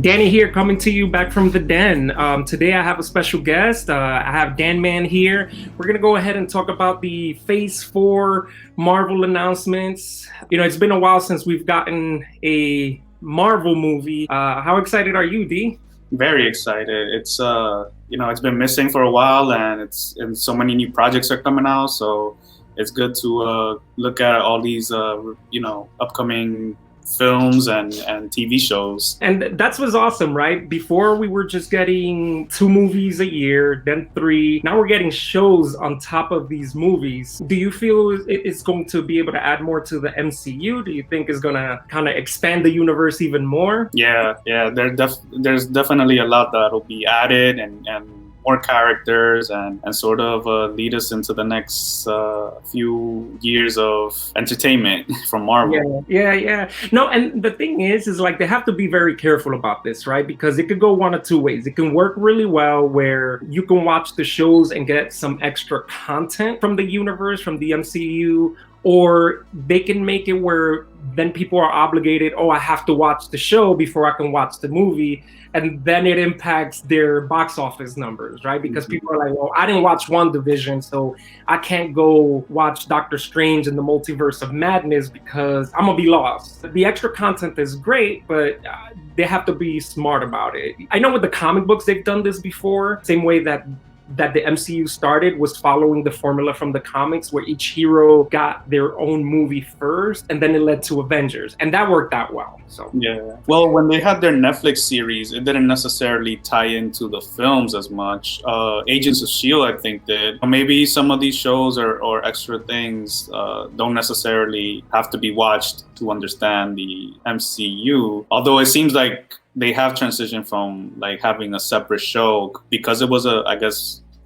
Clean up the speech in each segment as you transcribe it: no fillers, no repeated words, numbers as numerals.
Danny here, coming to you back from the den. Today I have a special guest. I have AntMan here. We're going to go ahead and talk about the Phase 4 Marvel announcements. You know, it's been a while since we've gotten a Marvel movie. How excited are you, D? Very excited. It's been missing for a while, and so many new projects are coming out. So it's good to look at all these upcoming films and TV shows. And that's what's awesome, right? Before we were just getting 2 movies a year, then 3. Now we're getting shows on top of these movies. Do you feel it's going to be able to add more to the MCU? Do you think it's going to kind of expand the universe even more? Yeah. There's definitely a lot that'll be added and more characters and sort of lead us into the next few years of entertainment from Marvel. Yeah. No, and the thing is like they have to be very careful about this, right? Because it could go one of 2 ways. It can work really well where you can watch the shows and get some extra content from the universe, from the MCU, or they can make it where then people are obligated, I have to watch the show before I can watch the movie. And then it impacts their box office numbers, right? Because people are like, well, I didn't watch WandaVision, so I can't go watch Doctor Strange in the Multiverse of Madness because I'm gonna be lost. The extra content is great, but they have to be smart about it. I know with the comic books, they've done this before, same way that the MCU started was following the formula from the comics where each hero got their own movie first and then it led to Avengers, and that worked out well. So yeah, well, when they had their Netflix series, it didn't necessarily tie into the films as much. Agents of S.H.I.E.L.D. I think did. Maybe some of these shows or extra things don't necessarily have to be watched to understand the MCU, although it seems like they have transitioned from like having a separate show because it was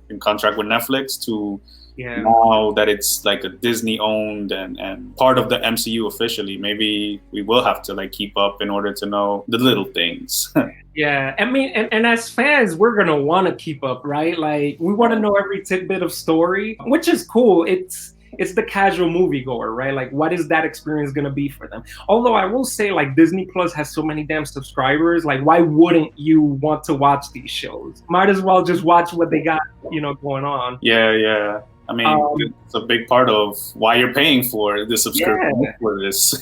in contract with Netflix to now that it's like a Disney owned and part of the MCU officially. Maybe we will have to like keep up in order to know the little things. Yeah, I mean, and as fans, we're gonna want to keep up, right? Like we want to know every tidbit of story, which is cool. It's the casual moviegoer, right? Like, what is that experience going to be for them? Although I will say, like, Disney Plus has so many damn subscribers. Like, why wouldn't you want to watch these shows? Might as well just watch what they got, going on. Yeah. I mean, it's a big part of why you're paying for the subscription for this.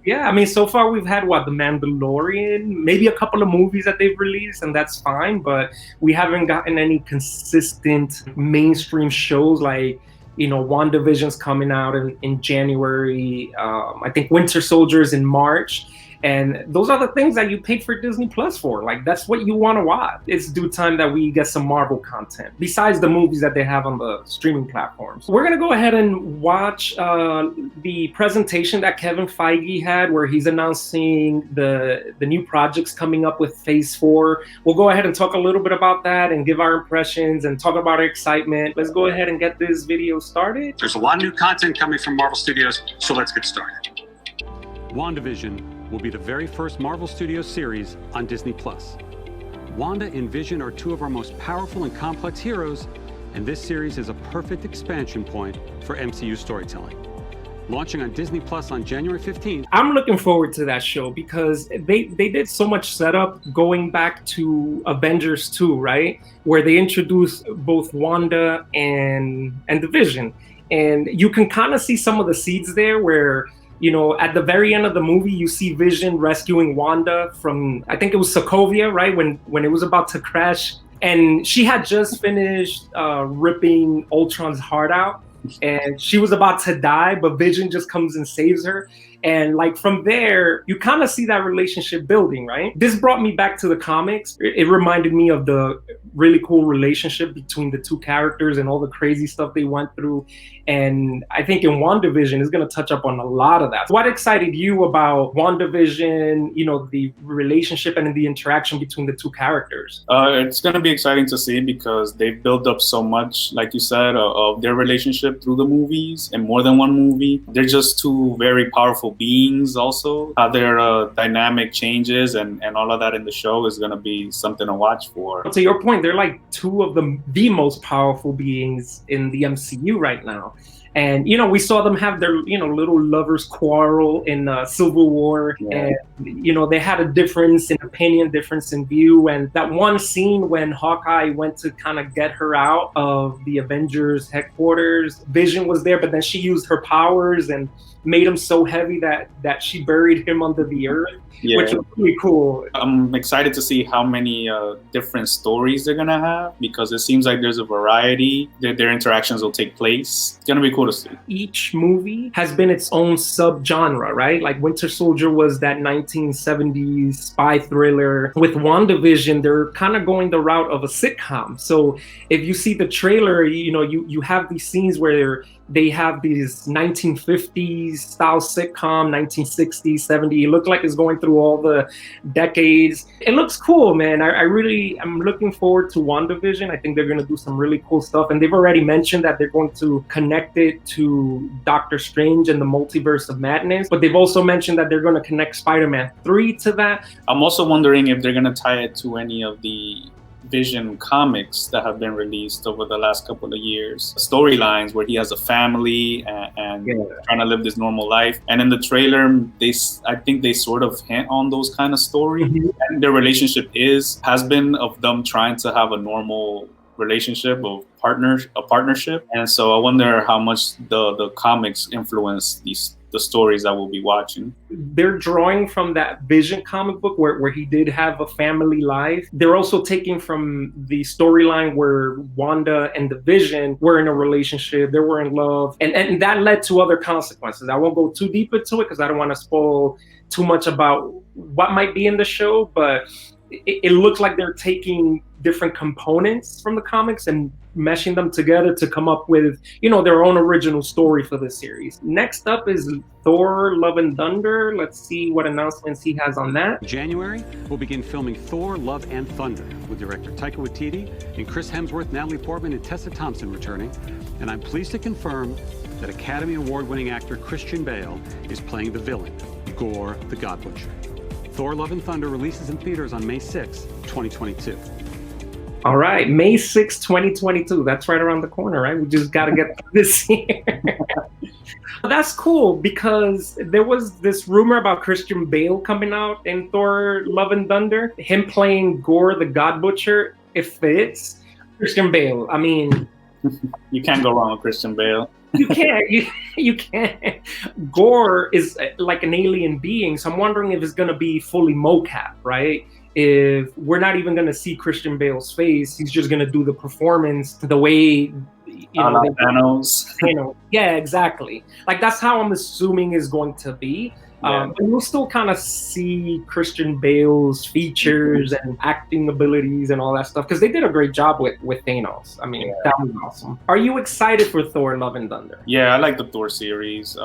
Yeah, I mean, so far we've had, The Mandalorian, maybe a couple of movies that they've released, and that's fine. But we haven't gotten any consistent mainstream shows like, WandaVision's coming out in January. I think Winter Soldier's in March. And those are the things that you paid for Disney Plus for. Like, that's what you want to watch. It's due time that we get some Marvel content, besides the movies that they have on the streaming platforms. We're going to go ahead and watch the presentation that Kevin Feige had, where he's announcing the new projects coming up with Phase 4. We'll go ahead and talk a little bit about that and give our impressions and talk about our excitement. Let's go ahead and get this video started. There's a lot of new content coming from Marvel Studios, so let's get started. WandaVision will be the very first Marvel Studios series on Disney+. Wanda and Vision are 2 of our most powerful and complex heroes, and this series is a perfect expansion point for MCU storytelling. Launching on Disney Plus on January 15th. I'm looking forward to that show because they did so much setup going back to Avengers 2, right? Where they introduced both Wanda and the Vision. And you can kind of see some of the seeds there where, at the very end of the movie, you see Vision rescuing Wanda from, I think it was Sokovia, right? When it was about to crash. And she had just finished ripping Ultron's heart out. And she was about to die, but Vision just comes and saves her. And like from there, you kind of see that relationship building, right? This brought me back to the comics. It reminded me of the really cool relationship between the 2 characters and all the crazy stuff they went through. And I think in WandaVision is going to touch up on a lot of that. What excited you about WandaVision, the relationship and the interaction between the 2 characters? It's going to be exciting to see because they've built up so much, like you said, of their relationship through the movies and more than one movie. They're just 2 very powerful powerful beings also, how their dynamic changes and all of that in the show is going to be something to watch for. To your point, they're like two of the most powerful beings in the MCU right now. And, we saw them have their, little lovers quarrel in Civil War. Yeah. And, they had a difference in opinion, difference in view. And that one scene when Hawkeye went to kind of get her out of the Avengers headquarters, Vision was there, but then she used her powers and made him so heavy that she buried him under the earth, which was pretty cool. I'm excited to see how many different stories they're gonna have, because it seems like there's a variety that their interactions will take place. It's gonna be cool to see. Each movie has been its own subgenre, right? Like Winter Soldier was that 1970s spy thriller. With WandaVision, they're kind of going the route of a sitcom. So if you see the trailer, you have these scenes where they have these 1950s style sitcom, 1960s, 70s. It looks like it's going through all the decades. It looks cool, man. I'm looking forward to WandaVision. I think they're going to do some really cool stuff. And they've already mentioned that they're going to connect it to Doctor Strange and the Multiverse of Madness. But they've also mentioned that they're going to connect Spider-Man 3 to that. I'm also wondering if they're going to tie it to any of the Vision comics that have been released over the last couple of years, storylines where he has a family and trying to live this normal life. And in the trailer, I think they sort of hint on those kind of stories. Mm-hmm. And their relationship has been of them trying to have a normal relationship of a partnership. And so I wonder how much the comics influence the stories that we'll be watching. They're drawing from that Vision comic book where he did have a family life. They're also taking from the storyline where Wanda and the Vision were in a relationship, they were in love, and that led to other consequences. I won't go too deep into it because I don't want to spoil too much about what might be in the show, but it looks like they're taking different components from the comics and meshing them together to come up with, their own original story for the series. Next up is Thor, Love and Thunder. Let's see what announcements he has on that. January, we'll begin filming Thor, Love and Thunder with director Taika Waititi and Chris Hemsworth, Natalie Portman, and Tessa Thompson returning. And I'm pleased to confirm that Academy Award-winning actor Christian Bale is playing the villain, Gore the God Butcher. Thor, Love and Thunder releases in theaters on May 6, 2022. All right, May 6, 2022. That's right around the corner, right? We just got to get through this year. That's cool because there was this rumor about Christian Bale coming out in Thor, Love and Thunder. Him playing Gore the God Butcher, it fits. Christian Bale, I mean... You can't go wrong with Christian Bale. You can't. You can't. Gore is like an alien being, so I'm wondering if it's going to be fully mocap, right? If we're not even going to see Christian Bale's face, he's just going to do the performance the way, Thanos. Yeah, exactly. Like that's how I'm assuming is going to be. But we'll still kind of see Christian Bale's features and acting abilities and all that stuff because they did a great job with Thanos. I mean, that was awesome. Are you excited for Thor, Love and Thunder? Yeah, I like the Thor series.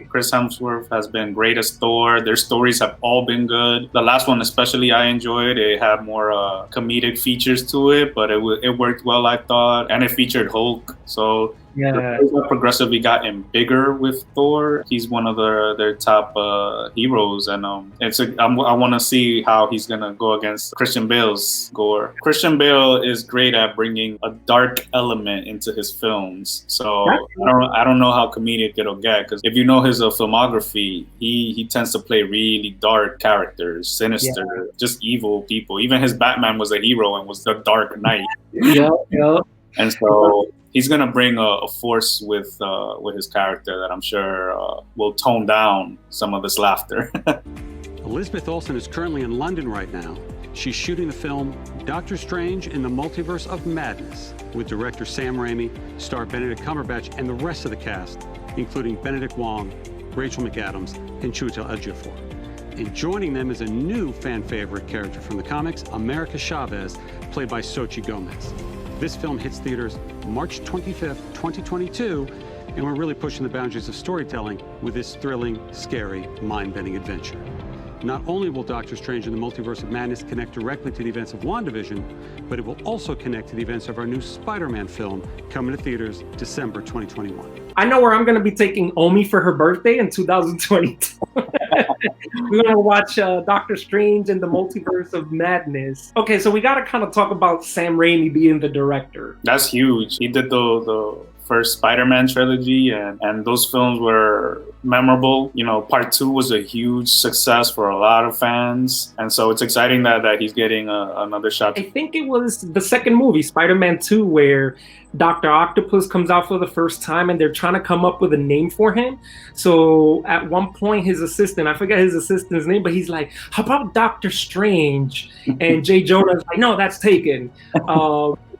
Chris Hemsworth has been great as Thor. Their stories have all been good. The last one especially I enjoyed. It had more comedic features to it, but it worked well, I thought. And it featured Hulk. So the progressively gotten bigger with Thor. He's one of their top heroes, and I want to see how he's gonna go against Christian Bale's Gore. Christian Bale is great at bringing a dark element into his films, so I don't know how comedic it'll get, because if you know his filmography, he tends to play really dark characters, sinister, just evil people. Even his Batman was a hero and was the Dark Knight. And so he's gonna bring a force with his character that I'm sure will tone down some of this laughter. Elizabeth Olsen is currently in London right now. She's shooting the film Doctor Strange in the Multiverse of Madness with director Sam Raimi, star Benedict Cumberbatch, and the rest of the cast, including Benedict Wong, Rachel McAdams, and Chiwetel Ejiofor. And joining them is a new fan favorite character from the comics, America Chavez, played by Xochitl Gomez. This film hits theaters March 25th, 2022, and we're really pushing the boundaries of storytelling with this thrilling, scary, mind-bending adventure. Not only will Doctor Strange in the Multiverse of Madness connect directly to the events of WandaVision, but it will also connect to the events of our new Spider-Man film coming to theaters December 2021. I know where I'm going to be taking Omi for her birthday in 2022. We're gonna watch Doctor Strange in the Multiverse of Madness. Okay, so we gotta kind of talk about Sam Raimi being the director. That's huge. He did the first Spider-Man trilogy, and those films were memorable. You know, part 2 was a huge success for a lot of fans, and so it's exciting that he's getting another shot. I think it was the second movie, Spider-Man 2, where Dr. Octopus comes out for the first time and they're trying to come up with a name for him. So at one point, his assistant, I forget his assistant's name, but he's like, how about Doctor Strange? And Jay Jonah's like, no, that's taken.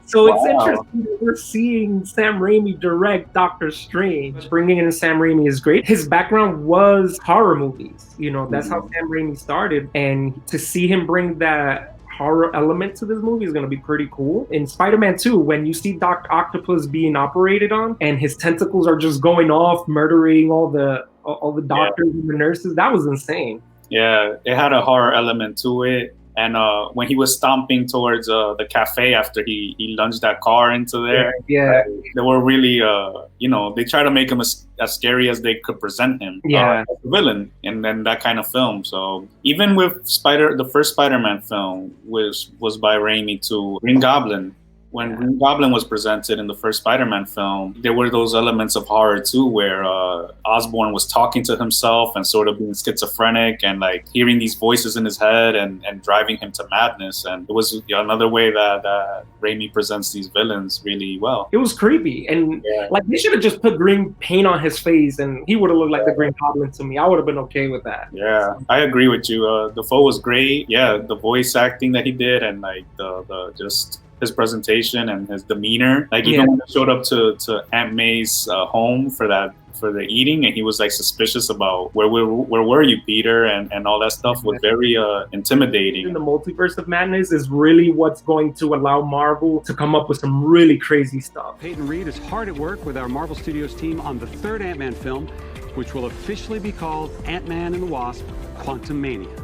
So it's interesting that we're seeing Sam Raimi direct Doctor Strange. Bringing in Sam Raimi is great. His background was horror movies. You know, that's how Sam Raimi started. And to see him bring that horror element to this movie is going to be pretty cool. In Spider-Man 2, when you see Dr. Octopus being operated on and his tentacles are just going off, murdering all the doctors and the nurses, that was insane. Yeah, it had a horror element to it. And when he was stomping towards the cafe after he lunged that car into there, they were really, they try to make him as scary as they could present him. Yeah, as a villain in that kind of film. So even with the first Spider-Man film was by Raimi too. Green Goblin. When Green Goblin was presented in the first Spider-Man film, there were those elements of horror too, where Osborn was talking to himself and sort of being schizophrenic and like hearing these voices in his head and driving him to madness. And it was another way that Raimi presents these villains really well. It was creepy. And like they should have just put green paint on his face and he would have looked like the Green Goblin to me. I would have been okay with that. Yeah, I agree with you. Defoe was great. Yeah, the voice acting that he did and like the just his presentation and his demeanor. Like even when he showed up to Aunt May's home for the eating, and he was like suspicious about where were you, Peter, and all that stuff was very intimidating. In the Multiverse of Madness is really what's going to allow Marvel to come up with some really crazy stuff. Peyton Reed is hard at work with our Marvel Studios team on the third Ant-Man film, which will officially be called Ant-Man and the Wasp: Quantumania.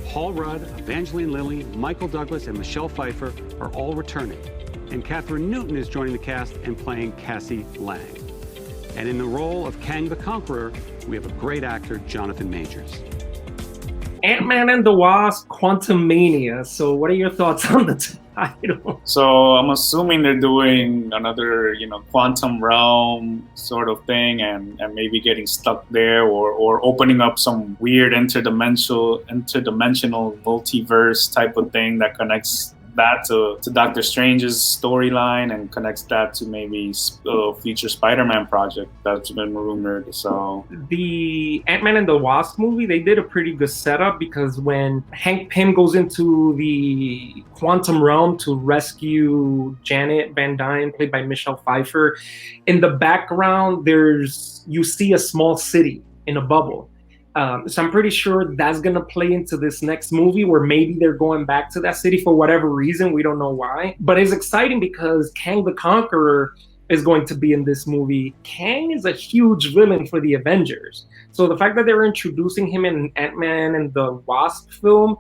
Paul Rudd, Evangeline Lilly, Michael Douglas, and Michelle Pfeiffer are all returning. And Catherine Newton is joining the cast and playing Cassie Lang. And in the role of Kang the Conqueror, we have a great actor, Jonathan Majors. Ant-Man and the Wasp: Quantumania. So what are your thoughts on the title? So I'm assuming they're doing another, quantum realm sort of thing and maybe getting stuck there or opening up some weird interdimensional multiverse type of thing that connects that to Doctor Strange's storyline and connects that to maybe a future Spider-Man project that's been rumored. So the Ant-Man and the Wasp movie, they did a pretty good setup because when Hank Pym goes into the quantum realm to rescue Janet Van Dyne, played by Michelle Pfeiffer, in the background you see a small city in a bubble. So I'm pretty sure that's going to play into this next movie where maybe they're going back to that city for whatever reason. We don't know why. But it's exciting because Kang the Conqueror is going to be in this movie. Kang is a huge villain for the Avengers. So the fact that they're introducing him in Ant-Man and the Wasp film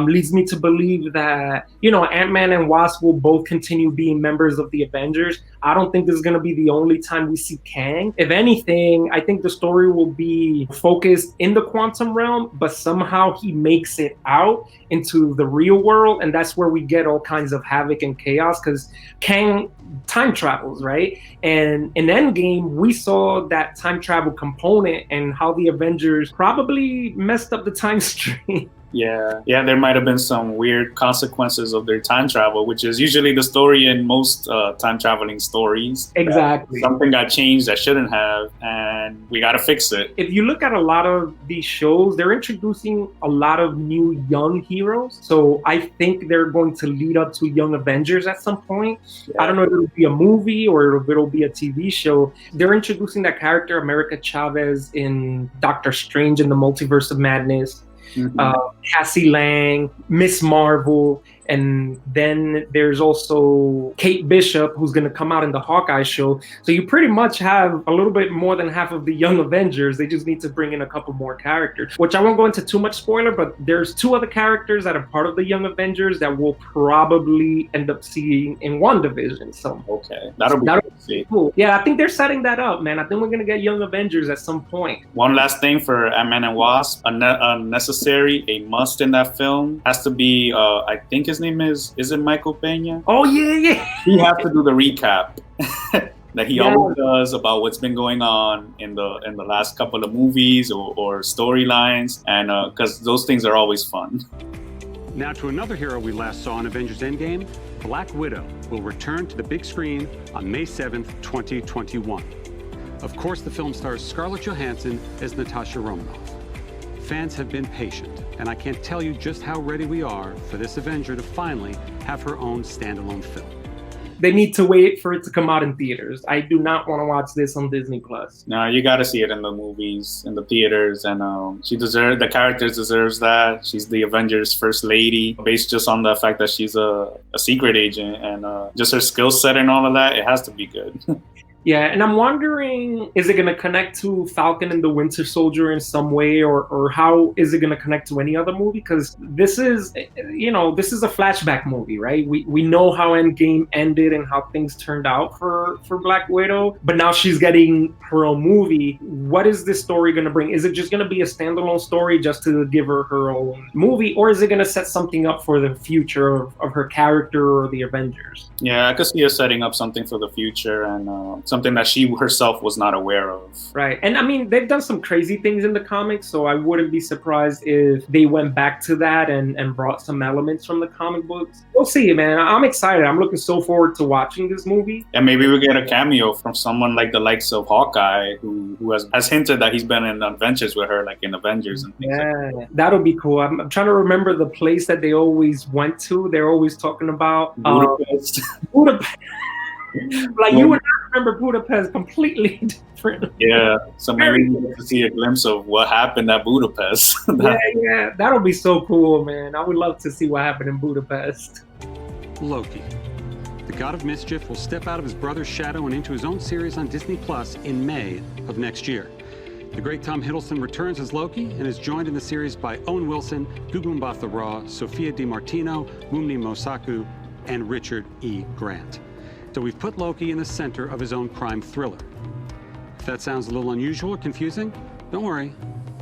leads me to believe that, Ant-Man and Wasp will both continue being members of the Avengers. I don't think this is going to be the only time we see Kang. If anything, I think the story will be focused in the quantum realm, but somehow he makes it out into the real world. And that's where we get all kinds of havoc and chaos because Kang time travels, right? And in Endgame, we saw that time travel component and how the Avengers probably messed up the time stream. Yeah, there might have been some weird consequences of their time travel, which is usually the story in most time traveling stories. Exactly. Something got changed that shouldn't have, and we got to fix it. If you look at a lot of these shows, they're introducing a lot of new young heroes. So I think they're going to lead up to Young Avengers at some point. Yeah. I don't know if it'll be a movie or if it'll be a TV show. They're introducing that character, America Chavez, in Doctor Strange in the Multiverse of Madness. Cassie Lang, Miss Marvel, And then there's also Kate Bishop, who's going to come out in the Hawkeye show. So you pretty much have a little bit more than half of the Young Avengers. They just need to bring in a couple more characters, which I won't go into too much spoiler, but there's 2 other characters that are part of the Young Avengers that we'll probably end up seeing in WandaVision. So okay, that'll be cool. Yeah, I think they're setting that up, man. I think we're going to get Young Avengers at some point. One last thing for Ant-Man and Wasp, a must in that film has to be, I think his name is it Michael Pena? Oh, yeah. He has to do the recap that he always does about what's been going on in the last couple of movies or storylines, and because those things are always fun. Now to another hero we last saw in Avengers Endgame, Black Widow will return to the big screen on May 7th, 2021. Of course, the film stars Scarlett Johansson as Natasha Romanoff. Fans have been patient, and I can't tell you just how ready we are for this Avenger to finally have her own standalone film. They need to wait for it to come out in theaters. I do not want to watch this on Disney Plus. No, you got to see it in the movies, in the theaters, and the character deserves that. She's the Avengers' first lady, based just on the fact that she's a secret agent, and just her skill set and all of that. It has to be good. Yeah, and I'm wondering, is it going to connect to Falcon and the Winter Soldier in some way, or how is it going to connect to any other movie? Because this is a flashback movie, right? We know how Endgame ended and how things turned out for Black Widow, but now she's getting her own movie. What is this story going to bring? Is it just going to be a standalone story just to give her own movie, or is it going to set something up for the future of her character or the Avengers? Yeah, I could see her setting up something for the future, and something that she herself was not aware of. Right. And I mean, they've done some crazy things in the comics, so I wouldn't be surprised if they went back to that and brought some elements from the comic books. We'll see, man. I'm excited. I'm looking so forward to watching this movie. And maybe we'll get a cameo from someone like the likes of Hawkeye, who has hinted that he's been in adventures with her, like in Avengers and things like that. That'll be cool. I'm trying to remember the place that they always went to. They're always talking about Budapest. Budapest. Like, you and I remember Budapest completely different. Yeah, so maybe we get to see a glimpse of what happened at Budapest. Yeah, that'll be so cool, man. I would love to see what happened in Budapest. Loki. The God of Mischief will step out of his brother's shadow and into his own series on Disney Plus in May of next year. The great Tom Hiddleston returns as Loki and is joined in the series by Owen Wilson, Gugu Mbatha-Raw, Sophia DiMartino, Wunmi Mosaku, and Richard E. Grant. So we've put Loki in the center of his own crime thriller. If that sounds a little unusual or confusing, don't worry.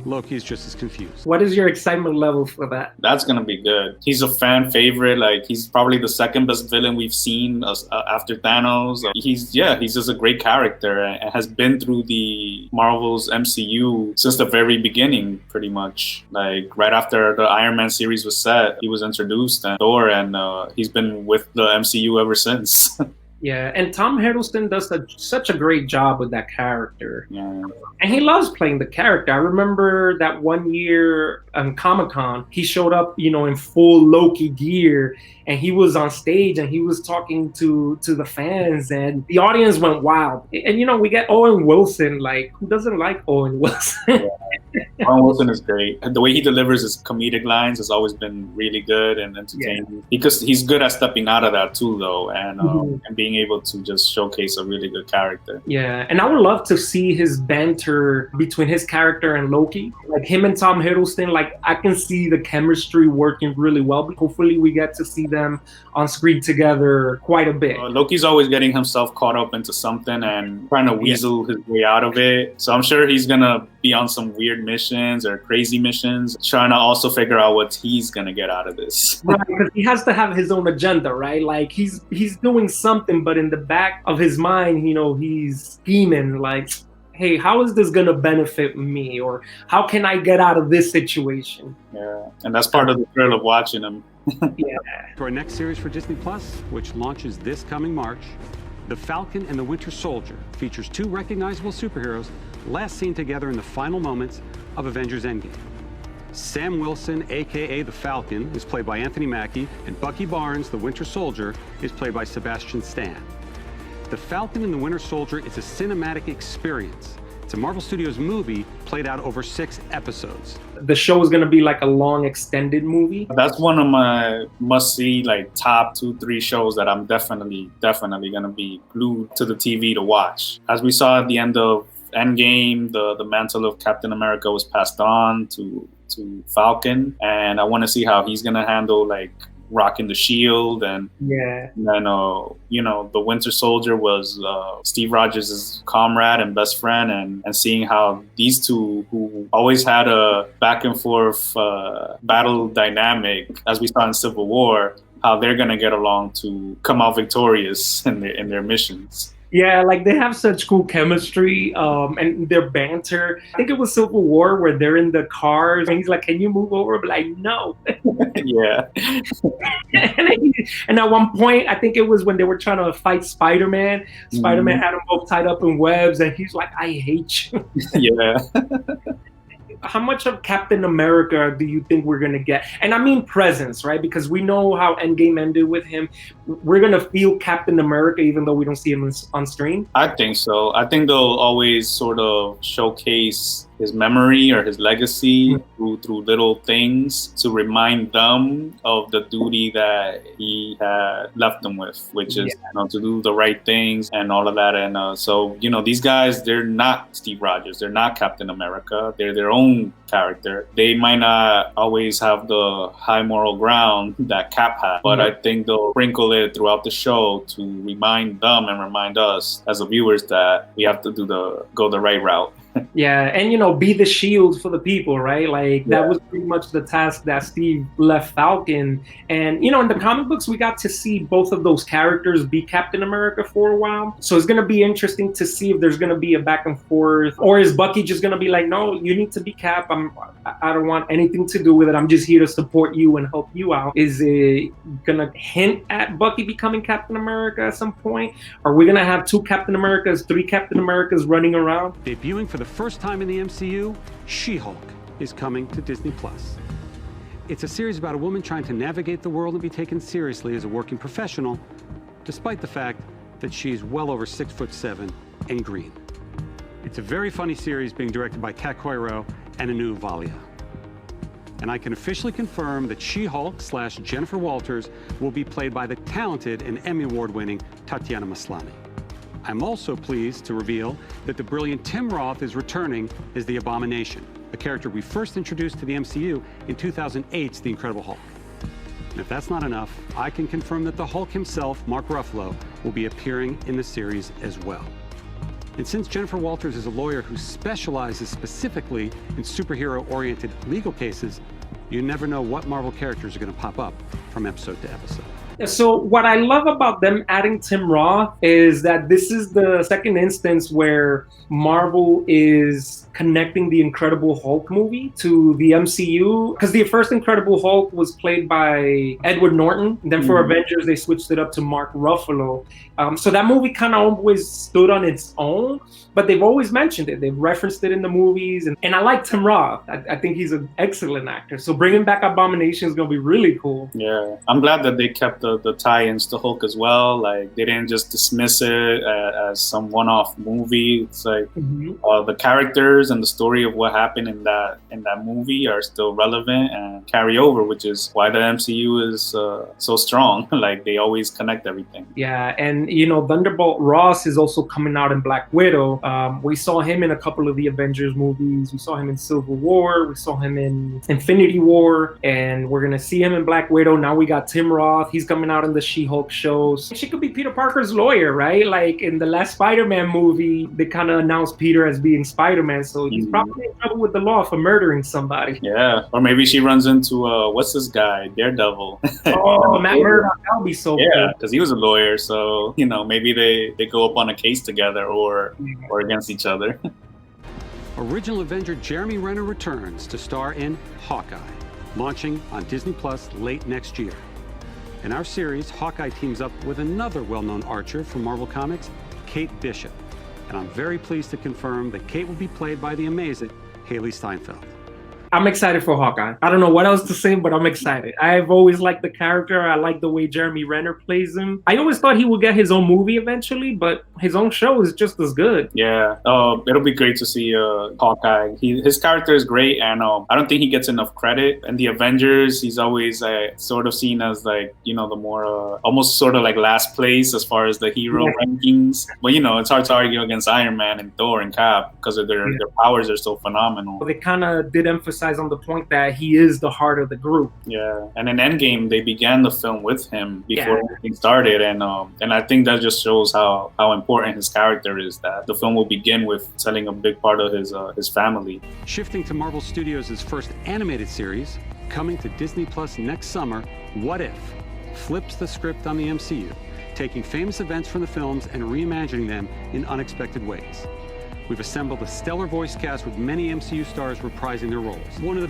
Loki's just as confused. What is your excitement level for that? That's gonna be good. He's a fan favorite. Like, he's probably the second best villain we've seen after Thanos. He's just a great character and has been through the Marvel's MCU since the very beginning, pretty much. Like, right after the Iron Man series was set, he was introduced and Thor, and he's been with the MCU ever since. Yeah, and Tom Hiddleston does such a great job with that character. Yeah. And he loves playing the character. I remember that one year on Comic-Con, he showed up, in full Loki gear, and he was on stage and he was talking to the fans, and the audience went wild. And we get Owen Wilson. Like, who doesn't like Owen Wilson? Yeah. Owen Wilson is great. The way he delivers his comedic lines has always been really good and entertaining. Yeah. Because he's good at stepping out of that too, though, and being able to just showcase a really good character. Yeah, and I would love to see his banter between his character and Loki. Like, him and Tom Hiddleston, like, I can see the chemistry working really well. Hopefully we get to see them on screen together quite a bit. Loki's always getting himself caught up into something and trying to weasel his way out of it. So I'm sure he's gonna be on some weird missions or crazy missions, trying to also figure out what he's gonna get out of this. Right, because he has to have his own agenda, right? Like, he's doing something, but in the back of his mind, he's scheming like, hey, how is this going to benefit me? Or how can I get out of this situation? Yeah, and that's part of the thrill of watching him. Yeah. For our next series for Disney Plus, which launches this coming March, The Falcon and the Winter Soldier features 2 recognizable superheroes last seen together in the final moments of Avengers Endgame. Sam Wilson, aka the Falcon, is played by Anthony Mackie, and Bucky Barnes, the Winter Soldier, is played by Sebastian Stan. The Falcon and the Winter Soldier is a cinematic experience. It's It's a Marvel Studios movie played out over 6 episodes. The show is going to be like a long extended movie. That's one of my must-see, like top 2-3 shows that I'm definitely gonna be glued to the TV to watch. As we saw at the end of Endgame, the mantle of Captain America was passed on to Falcon, and I want to see how he's gonna handle like rocking the shield, and Yeah. then the Winter Soldier was Steve Rogers' comrade and best friend, and seeing how these two, who always had a back and forth battle dynamic, as we saw in Civil War, how they're gonna get along to come out victorious in their missions. Yeah, like they have such cool chemistry, and their banter. I think it was Civil War where they're in the cars and he's like, "Can you move over?" But like, no. Yeah. And at one point, I think it was when they were trying to fight Spider-Man. Spider-Man had them both tied up in webs, and he's like, "I hate you." Yeah. How much of Captain America do you think we're going to get? And I mean presence, right? Because we know how Endgame ended with him. We're going to feel Captain America even though we don't see him on screen? I think so. I think they'll always sort of showcase his memory or his legacy through little things to remind them of the duty that he had left them with, which is to do the right things and all of that. And so these guys, they're not Steve Rogers, they're not Captain America, they're their own character. They might not always have the high moral ground that Cap had, but I think they'll sprinkle it throughout the show to remind them and remind us as the viewers that we have to go the right route. Yeah, and be the shield for the people, right? Like that was pretty much the task that Steve left Falcon. And in the comic books, we got to see both of those characters be Captain America for a while. So it's gonna be interesting to see if there's gonna be a back and forth, or is Bucky just gonna be like, "No, you need to be Cap. I don't want anything to do with it. I'm just here to support you and help you out." Is it gonna hint at Bucky becoming Captain America at some point? Are we gonna have 2 Captain Americas, 3 Captain Americas running around? Debuting for the first time in the MCU, SheHulk is coming to Disney+. It's a series about a woman trying to navigate the world and be taken seriously as a working professional, despite the fact that she's well over 6'7" and green. It's a very funny series being directed by Kat Coiro and Anu Valia. And I can officially confirm that SheHulk / Jennifer Walters will be played by the talented and Emmy Award-winning Tatiana Maslany. I'm also pleased to reveal that the brilliant Tim Roth is returning as the Abomination, a character we first introduced to the MCU in 2008's The Incredible Hulk. And if that's not enough, I can confirm that the Hulk himself, Mark Ruffalo, will be appearing in the series as well. And since Jennifer Walters is a lawyer who specializes specifically in superhero-oriented legal cases, you never know what Marvel characters are going to pop up from episode to episode. So what I love about them adding Tim Roth is that this is the second instance where Marvel is connecting the Incredible Hulk movie to the MCU, because the first Incredible Hulk was played by Edward Norton. And then for Avengers, they switched it up to Mark Ruffalo. So that movie kind of always stood on its own, but they've always mentioned it. They've referenced it in the movies. And I like Tim Roth. I think he's an excellent actor. So bringing back Abomination is going to be really cool. Yeah, I'm glad that they kept the tie-ins to Hulk as well. Like, they didn't just dismiss it as some one-off movie. It's like the characters and the story of what happened in that movie are still relevant and carry over, which is why the MCU is so strong. Like, they always connect everything. Yeah, and Thunderbolt Ross is also coming out in Black Widow. We saw him in a couple of the Avengers movies. We saw him in Civil War. We saw him in Infinity War, and we're gonna see him in Black Widow. Now we got Tim Roth. He's coming out in the She-Hulk shows. She could be Peter Parker's lawyer, right? Like in the last Spider-Man movie, they kind of announced Peter as being Spider-Man, so he's probably in trouble with the law for murdering somebody. Yeah, or maybe she runs into what's this guy, Daredevil. Oh, Matt Murdock, that would be so cool. Yeah, because he was a lawyer, so maybe they go up on a case together or against each other. Original Avenger Jeremy Renner returns to star in Hawkeye, launching on Disney Plus late next year. In our series, Hawkeye teams up with another well-known archer from Marvel Comics, Kate Bishop. And I'm very pleased to confirm that Kate will be played by the amazing Haley Steinfeld. I'm excited for Hawkeye. I don't know what else to say, but I'm excited. I've always liked the character. I like the way Jeremy Renner plays him. I always thought he would get his own movie eventually, but his own show is just as good. Yeah, it'll be great to see Hawkeye. His character is great, and I don't think he gets enough credit. And the Avengers, he's always sort of seen as like, you know, the more almost sort of like last place as far as the hero rankings. But you know, it's hard to argue against Iron Man and Thor and Cap because of their powers are so phenomenal. They kind of did emphasize on the point that he is the heart of the group. Yeah, and in Endgame, they began the film with him before everything started, and I think that just shows how important his character is. That the film will begin with telling a big part of his family. Shifting to Marvel Studios' first animated series, coming to Disney Plus next summer, What If flips the script on the MCU, taking famous events from the films and reimagining them in unexpected ways. We've assembled a stellar voice cast with many MCU stars reprising their roles.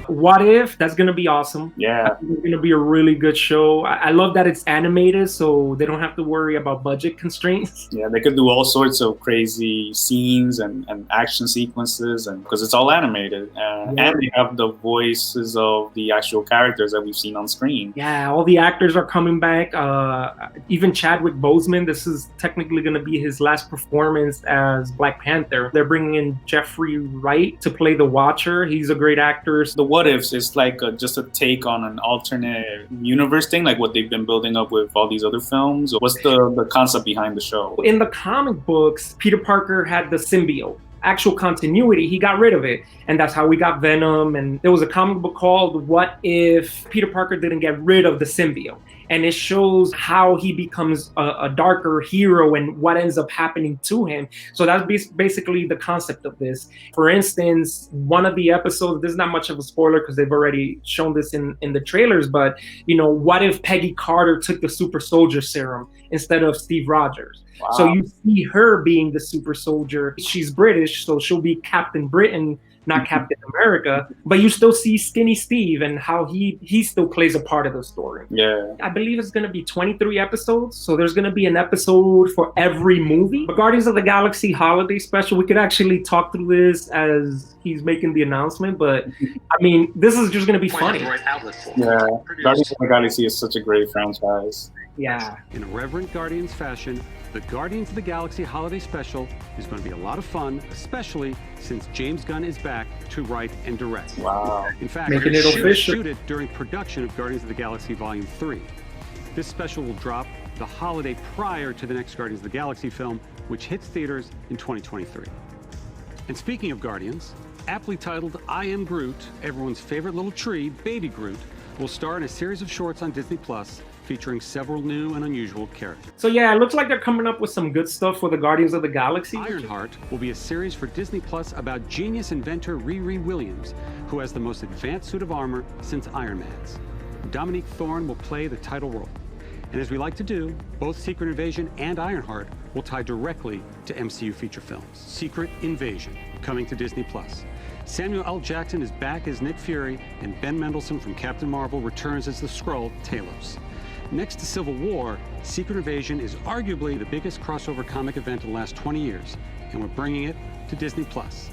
What If? That's going to be awesome. Yeah. It's going to be a really good show. I love that it's animated, so they don't have to worry about budget constraints. Yeah, they could do all sorts of crazy scenes and action sequences, and because it's all animated. And they have the voices of the actual characters that we've seen on screen. Yeah, all the actors are coming back. Even Chadwick Boseman, this is technically going to be his last performance as Black Panther. They're bringing in Jeffrey Wright to play the Watcher. He's a great actor. The What Ifs is like just a take on an alternate universe thing, like what they've been building up with all these other films. What's the concept behind the show? In the comic books, Peter Parker had the symbiote. Actual continuity, he got rid of it. And that's how we got Venom. And there was a comic book called What If Peter Parker Didn't Get Rid of the Symbiote? And it shows how he becomes a darker hero and what ends up happening to him. So that's basically the concept of this. For instance, one of the episodes, this is not much of a spoiler because they've already shown this in the trailers, but you know, what if Peggy Carter took the super soldier serum instead of Steve Rogers? Wow. So you see her being the super soldier. She's British, so she'll be Captain Britain, not Captain America, but you still see Skinny Steve and how he still plays a part of the story. Yeah. I believe it's going to be 23 episodes, so there's going to be an episode for every movie. But Guardians of the Galaxy Holiday Special, we could actually talk through this as he's making the announcement, but I mean, this is just going to be funny. Yeah, Guardians of the Galaxy is such a great franchise. Yeah. In a reverent Guardians fashion, the Guardians of the Galaxy Holiday Special is going to be a lot of fun, especially since James Gunn is back to write and direct. Wow. In fact, making it official. Shoot it during production of Guardians of the Galaxy Volume 3. This special will drop the holiday prior to the next Guardians of the Galaxy film, which hits theaters in 2023. And speaking of Guardians, aptly titled I Am Groot, everyone's favorite little tree, Baby Groot, will star in a series of shorts on Disney Plus featuring several new and unusual characters. So yeah, it looks like they're coming up with some good stuff for the Guardians of the Galaxy. Ironheart will be a series for Disney Plus about genius inventor Riri Williams, who has the most advanced suit of armor since Iron Man's. Dominique Thorne will play the title role. And as we like to do, both Secret Invasion and Ironheart will tie directly to MCU feature films. Secret Invasion, coming to Disney Plus. Samuel L. Jackson is back as Nick Fury, and Ben Mendelsohn from Captain Marvel returns as the Skrull, Talos. Next to Civil War, Secret Invasion is arguably the biggest crossover comic event in the last 20 years, and we're bringing it to Disney Plus.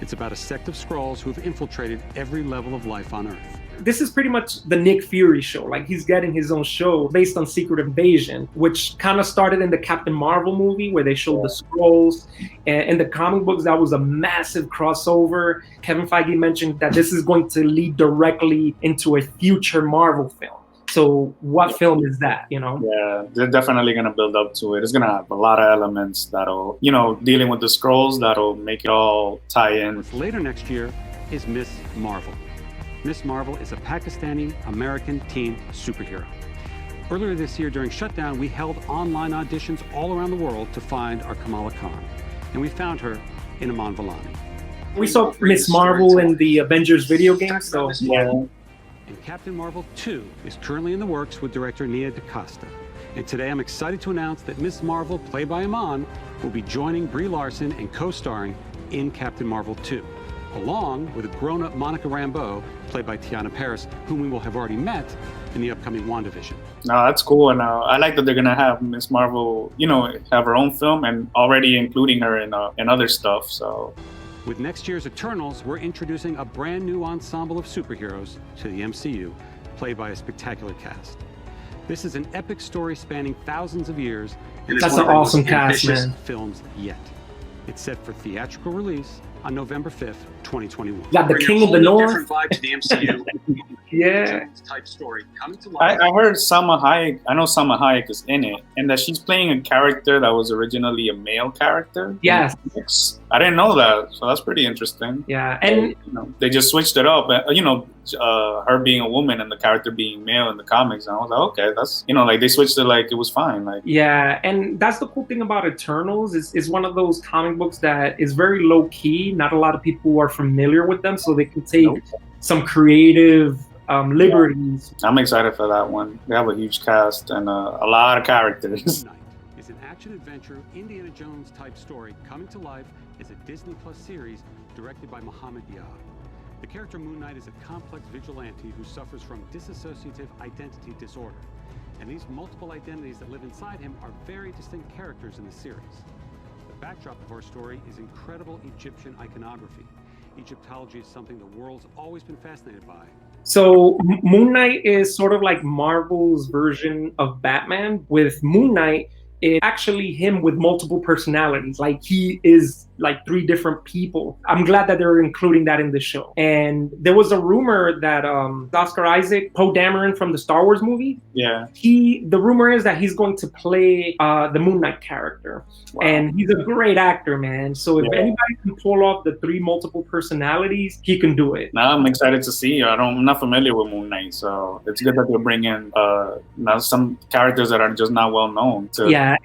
It's about a sect of Skrulls who have infiltrated every level of life on Earth. This is pretty much the Nick Fury show. Like, he's getting his own show based on Secret Invasion, which kind of started in the Captain Marvel movie where they showed the Skrulls. And in the comic books, that was a massive crossover. Kevin Feige mentioned that this is going to lead directly into a future Marvel film. So what film is that, you know? Yeah, they're definitely going to build up to it. It's going to have a lot of elements that'll, you know, dealing with the Skrulls, that'll make it all tie in. Later next year is Miss Marvel. Miss Marvel is a Pakistani-American teen superhero. Earlier this year during shutdown, we held online auditions all around the world to find our Kamala Khan. And we found her in Aman Vellani. We saw Miss Marvel in the Avengers video game, so yeah. And Captain Marvel 2 is currently in the works with director Nia DaCosta. And today I'm excited to announce that Miss Marvel, played by Iman, will be joining Brie Larson and co-starring in Captain Marvel 2, along with a grown-up Monica Rambeau, played by Tiana Paris, whom we will have already met in the upcoming WandaVision. No, that's cool. And I like that they're going to have Miss Marvel, you know, have her own film and already including her in other stuff. So With next year's Eternals, we're introducing a brand new ensemble of superheroes to the MCU, played by a spectacular cast. This is an epic story spanning thousands of years. And that's an awesome cast, man. Films yet. It's set for theatrical release on November 5th, 2021. Got the King of the North. Different vibe to the MCU. Yeah. Type story coming to life. I heard Salma Hayek. I know Salma Hayek is in it, and that she's playing a character that was originally a male character. Yes. I didn't know that, so that's pretty interesting. Yeah, and they just switched it up. Her being a woman and the character being male in the comics, and I was like, okay, that's like they switched it like it was fine. Like yeah, and that's the cool thing about Eternals is one of those comic books that is very low key. Not a lot of people are familiar with them, so they can take some creative liberties. I'm excited for that one. They have a huge cast and a lot of characters. Moon Knight is an action-adventure, Indiana Jones type story coming to life as a Disney Plus series directed by Mohammed Diab. The character Moon Knight is a complex vigilante who suffers from dissociative identity disorder. And these multiple identities that live inside him are very distinct characters in the series. The backdrop of our story is incredible Egyptian iconography. Egyptology is something the world's always been fascinated by. So Moon Knight is sort of like Marvel's version of Batman. With Moon Knight, it's actually him with multiple personalities. Like he is like 3 different people. I'm glad that they're including that in the show. And there was a rumor that Oscar Isaac, Poe Dameron from the Star Wars movie, the rumor is that he's going to play the Moon Knight character. Wow. And he's a great actor, man. So if anybody can pull off the 3 multiple personalities, he can do it. Now I'm excited to see. I'm not familiar with Moon Knight, so it's good that they're bringing now some characters that are just not well known. And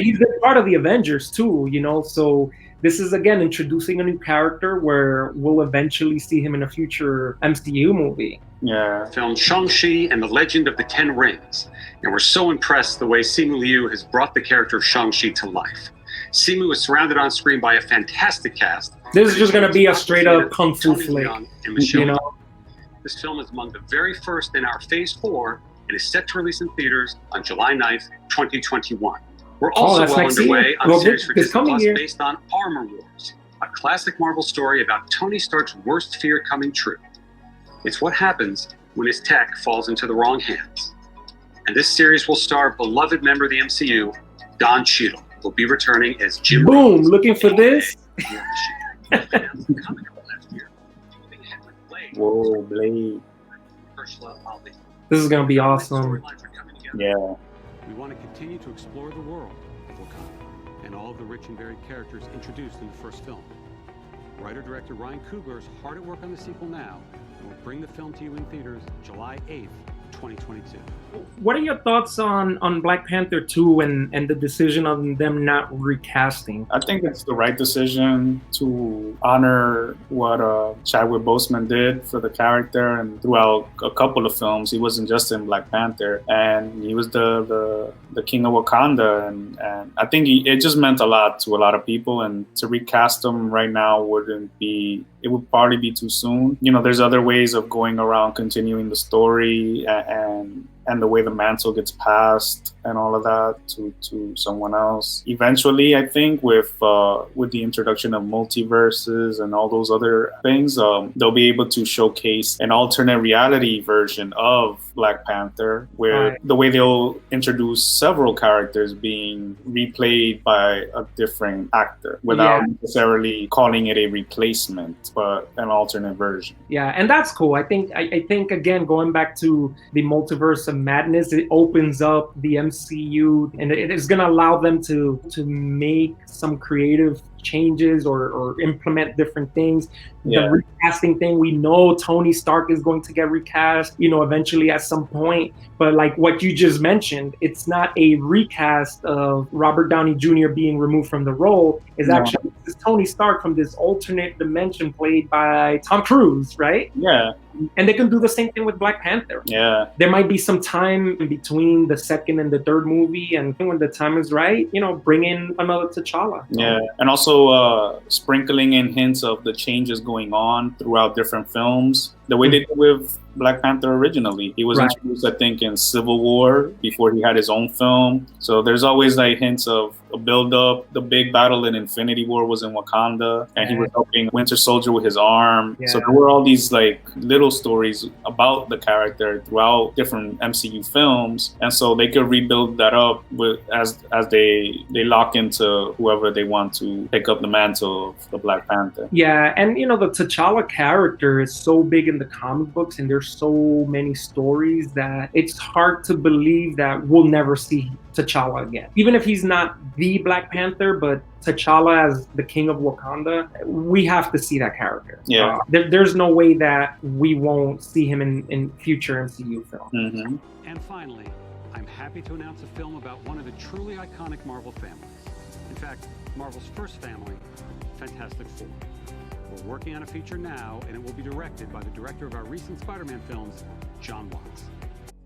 he's been part of the Avengers too, so this is, again, introducing a new character where we'll eventually see him in a future MCU movie. Yeah. Film Shang-Chi and the Legend of the Ten Rings. And we're so impressed the way Simu Liu has brought the character of Shang-Chi to life. Simu is surrounded on screen by a fantastic cast. This is just going to be a straight-up kung fu flick, This film is among the very first in our Phase 4 and is set to release in theaters on July 9th, 2021. We're also well underway on a series for Disney Plus based on Armor Wars, a classic Marvel story about Tony Stark's worst fear coming true. It's what happens when his tech falls into the wrong hands. And this series will star beloved member of the MCU, Don Cheadle, who will be returning as Jim. Boom! Looking for this? Whoa, Blade. This is gonna be awesome. Yeah. We want to continue to explore the world of Wakanda and all of the rich and varied characters introduced in the first film. Writer-director Ryan Coogler is hard at work on the sequel now, and will bring the film to you in theaters July 8th, 2022. What are your thoughts on Black Panther 2 and the decision on them not recasting? I think it's the right decision to honor what Chadwick Boseman did for the character, and throughout a couple of films, he wasn't just in Black Panther, and he was the king of Wakanda, and I think it just meant a lot to a lot of people, and to recast him right now it would probably be too soon. There's other ways of going around continuing the story and the way the mantle gets passed and all of that to someone else. Eventually, I think with the introduction of multiverses and all those other things, they'll be able to showcase an alternate reality version of Black Panther, where the way they'll introduce several characters being replayed by a different actor without necessarily calling it a replacement, but an alternate version. Yeah, and that's cool. I think again, going back to the multiverse of madness, it opens up the MCU, and it is going to allow them to make some creative changes or implement different things. The recasting thing, we know Tony Stark is going to get recast, eventually at some point. But like what you just mentioned, it's not a recast of Robert Downey Jr. being removed from the role. It's actually Tony Stark from this alternate dimension played by Tom Cruise, right? Yeah. And they can do the same thing with Black Panther. Yeah. There might be some time in between the second and the third movie, and when the time is right, bring in another T'Challa. Yeah, and also sprinkling in hints of the changes going on throughout different films. the way they did with Black Panther originally. He was introduced, I think, in Civil War before he had his own film. So there's always like hints of a build-up. The big battle in Infinity War was in Wakanda, and he was helping Winter Soldier with his arm. So there were all these like little stories about the character throughout different MCU films, and so they could rebuild that up with as they lock into whoever they want to pick up the mantle of the Black Panther. Yeah, and you know, the T'Challa character is so big in the comic books, and there's so many stories that it's hard to believe that we'll never see T'Challa again. Even if he's not the Black Panther, but T'Challa as the king of Wakanda, we have to see that character. Yeah. There's no way that we won't see him in future MCU films. Mm-hmm. And finally, I'm happy to announce a film about one of the truly iconic Marvel families. In fact, Marvel's first family, Fantastic Four. We're working on a feature now, and it will be directed by the director of our recent Spider-Man films, Jon Watts.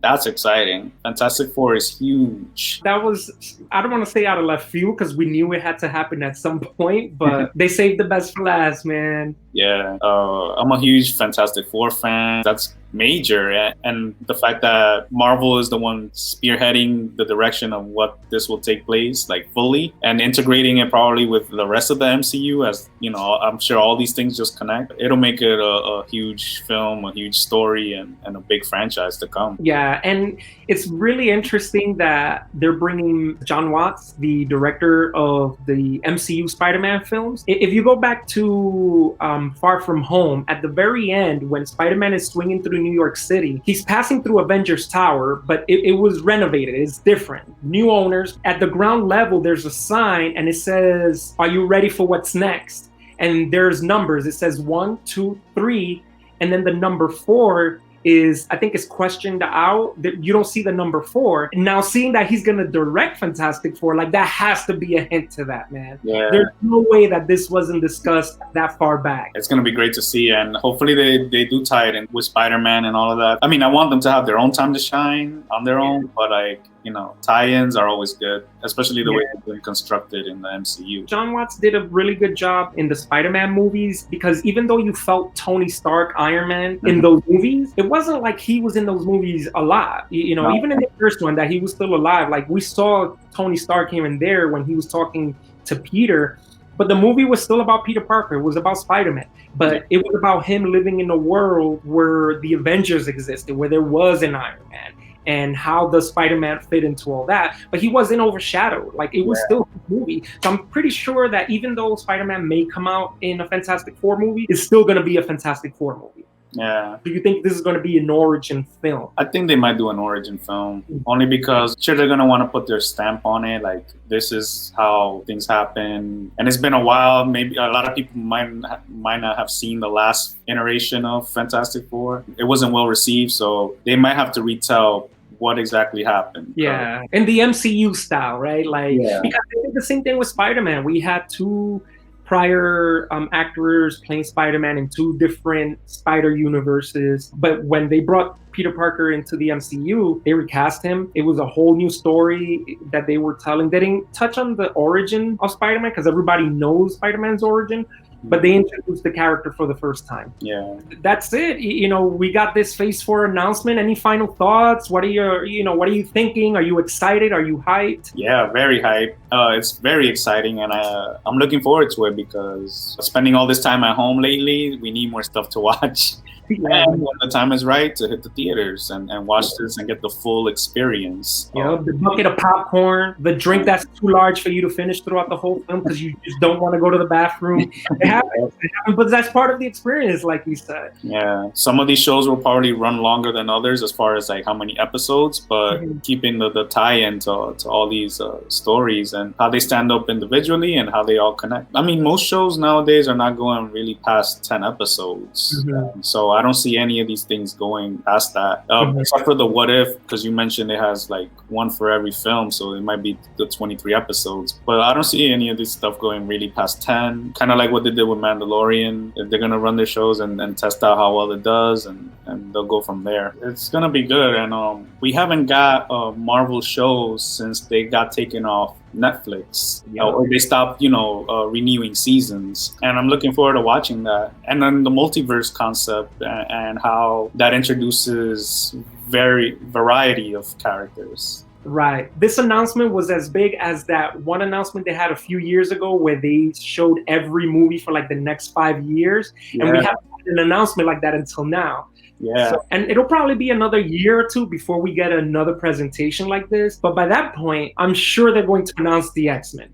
That's exciting. Fantastic Four is huge. That was, I don't want to say out of left field because we knew it had to happen at some point, but they saved the best for last, man. Yeah, I'm a huge Fantastic Four fan. That's major, and the fact that Marvel is the one spearheading the direction of what this will take place, like fully, and integrating it probably with the rest of the MCU, as you know, I'm sure all these things just connect. It'll make it a huge film, a huge story, and a big franchise to come. Yeah, and it's really interesting that they're bringing Jon Watts, the director of the MCU Spider-Man films. If you go back to Far From Home, at the very end, when Spider-Man is swinging through New York City, he's passing through Avengers Tower, but it was renovated. It's different. New owners. At the ground level, there's a sign and it says, "Are you ready for what's next?" And there's numbers. It says 1, 2, 3, and then the number 4 is, I think, is questioned out. You don't see the number 4. Now, seeing that he's gonna direct Fantastic Four, like that has to be a hint to that, man. Yeah. There's no way that this wasn't discussed that far back. It's gonna be great to see, and hopefully they do tie it in with Spider-Man and all of that. I mean, I want them to have their own time to shine on their own, but like, you know, tie-ins are always good, especially the way they've been constructed in the MCU. Jon Watts did a really good job in the Spider-Man movies, because even though you felt Tony Stark, Iron Man in those movies, it wasn't like he was in those movies a lot. You know, even in the first one, that he was still alive. Like, we saw Tony Stark here and there when he was talking to Peter, but the movie was still about Peter Parker. It was about Spider-Man, but it was about him living in a world where the Avengers existed, where there was an Iron Man, and how does Spider-Man fit into all that. But he wasn't overshadowed. Like, it was still a movie. So I'm pretty sure that even though Spider-Man may come out in a Fantastic Four movie, it's still going to be a Fantastic Four movie. Yeah. Do you think this is going to be an origin film? I think they might do an origin film, only because sure they're going to want to put their stamp on it. Like, this is how things happen. And it's been a while. Maybe a lot of people might not have seen the last iteration of Fantastic Four. It wasn't well received, so they might have to retell what exactly happened. Yeah, in the MCU style, right? Like, because they did the same thing with Spider-Man. We had 2 prior actors playing Spider-Man in 2 different Spider universes. But when they brought Peter Parker into the MCU, they recast him. It was a whole new story that they were telling. They didn't touch on the origin of Spider-Man because everybody knows Spider-Man's origin, but they introduced the character for the first time. Yeah. That's it. You know, we got this Phase 4 announcement. Any final thoughts? What are you thinking? Are you excited? Are you hyped? Yeah, very hyped. It's very exciting, and I'm looking forward to it because spending all this time at home lately, we need more stuff to watch. And when the time is right, to hit the theaters and watch this and get the full experience. You know, the bucket of popcorn, the drink that's too large for you to finish throughout the whole film because you just don't want to go to the bathroom. It happens, but that's part of the experience, like you said. Yeah, some of these shows will probably run longer than others as far as like how many episodes, but keeping the tie-in to all these stories and how they stand up individually and how they all connect. I mean, most shows nowadays are not going really past 10 episodes. So I don't see any of these things going past that, except for the What If, because you mentioned it has like 1 for every film, so it might be the 23 episodes. But I don't see any of this stuff going really past 10. Kind of like what they did with Mandalorian. They're gonna run their shows and test out how well it does, and they'll go from there. It's gonna be good. And we haven't got Marvel shows since they got taken off Netflix, or they stopped, renewing seasons. And I'm looking forward to watching that. And then the multiverse concept and how that introduces variety of characters. Right. This announcement was as big as that one announcement they had a few years ago where they showed every movie for like the next 5 years. Yeah. And we haven't had an announcement like that until now. Yeah. So, and it'll probably be another year or two before we get another presentation like this. But by that point, I'm sure they're going to announce the X-Men.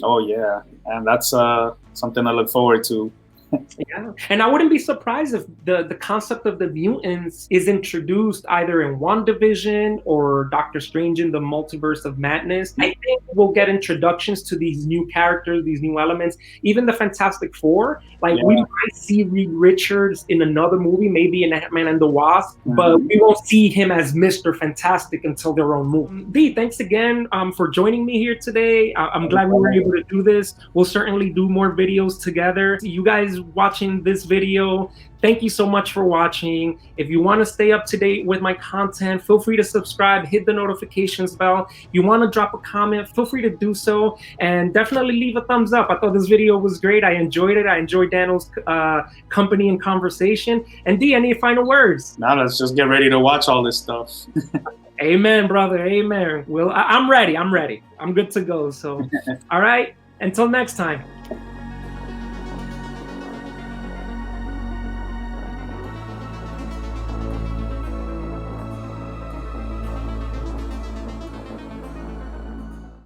Oh, yeah. And that's something I look forward to. Yeah, and I wouldn't be surprised if the concept of the mutants is introduced either in WandaVision or Doctor Strange in the Multiverse of Madness. I think we'll get introductions to these new characters, these new elements, even the Fantastic Four. Like we might see Reed Richards in another movie, maybe in AntMan and the Wasp, but we won't see him as Mr. Fantastic until their own movie. D, thanks again for joining me here today. I'm glad we were able to do this. We'll certainly do more videos together. You guys watching this video, thank you so much for watching. If you want to stay up to date with my content, feel free to subscribe, hit the notifications bell. You want to drop a comment, feel free to do so, and definitely leave a thumbs up. I thought this video was great. I enjoyed it. I enjoyed Daniel's company and conversation. And D, any final words? Now let's just get ready to watch all this stuff. Amen, brother. Amen. Well, I'm ready. I'm good to go. So, all right. Until next time.